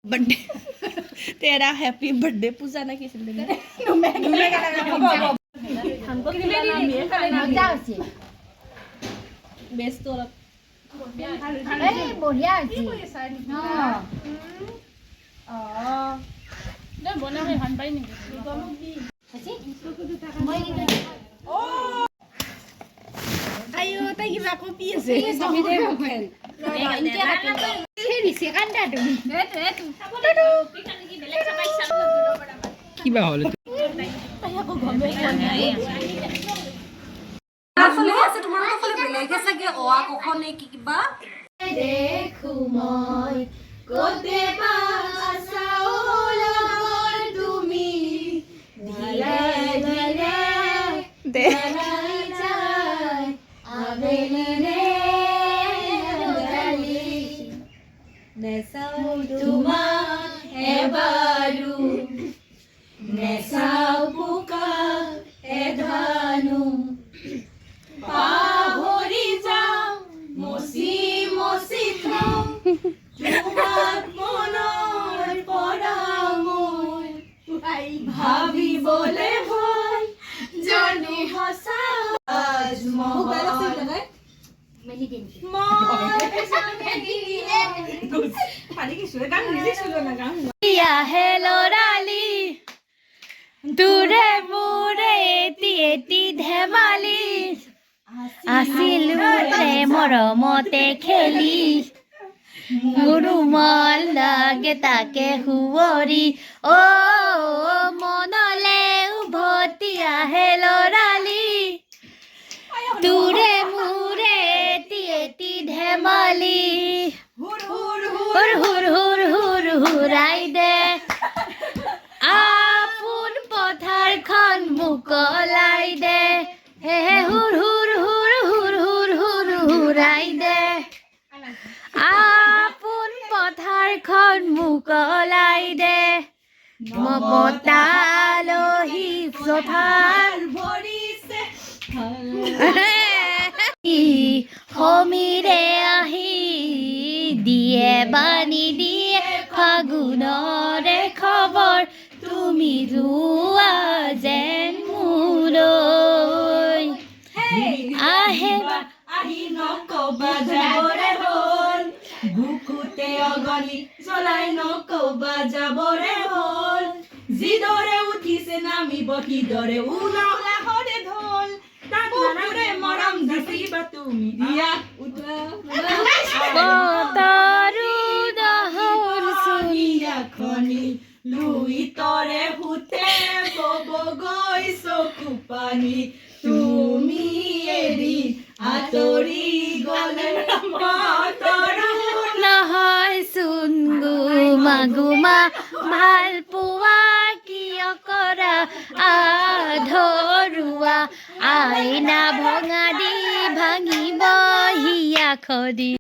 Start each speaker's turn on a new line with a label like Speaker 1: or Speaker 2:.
Speaker 1: birthday तेरा happy birthday पूजा ना किसी ने हमको बेस्ट तो
Speaker 2: बढ़िया
Speaker 1: ayo tay kiba kopi আছে
Speaker 3: কিবা হল
Speaker 1: আসলে আছে তোমার কপালে বেলেগে সাগে ওয়া কখনে কি কিবা
Speaker 2: দেখো মই কোতে পাছাও লগৰ তুমি ধীৰে ধীৰে
Speaker 1: দে
Speaker 2: আবেলিৰে গলি নেচাও তোমাক এবাৰো নেচাও পোকা এধানো পাহৰি যাওঁ মচি মচি থওঁ তোমাক মনৰ পৰা মই ভাবিবলে ভয় জানো সঁচা আজ হে লৰালি দূৰে মোৰে এটি এটি ধেমালি আছিলো মৰমতে খেলি ৰুমাল লাগে তাকে শুৱৰি অ মনলে উভতি আহে লৰালি দূৰে মোৰে এটি এটি ধেমালি হুৰ হুৰ হুৰ হুৰ হুৰাই দে আপোন পথাৰখন মুকলাই দে হে হুৰ হুৰ হুৰ হুৰ হুৰ হুৰ হুৰাই দে আপোন পথাৰখন মুকলাই দে মমতালহি পথাৰ ভৰিছে সমীৰে আহি দিয়ে বাণী দিয়ে ফাগুণৰে খবৰ তুমি ৰোৱা যেন মোলৈ আহে
Speaker 1: আহি নকবা যাবৰে হ'ল বুকুতে অগনি জ্বলাই নকবা যাবৰে হ'ল যিদৰে উঠিছে নামিব কিদৰে উলাহৰে ঢোল তাকুৰে মৰম যাচিবা তুমি দিয়া
Speaker 2: বতৰো দহৰ
Speaker 1: চুনীয়া খনি লুইতৰে ভূতে বব গৈ চকু পানী তুমি এৰি আঁতৰি গলে বতৰো
Speaker 2: নহয় চোন গুমা গুমা ভাল পোৱা কিয় কৰা আধৰুৱা আইনা ভঙা দি ভাঙিব হিয়া খদি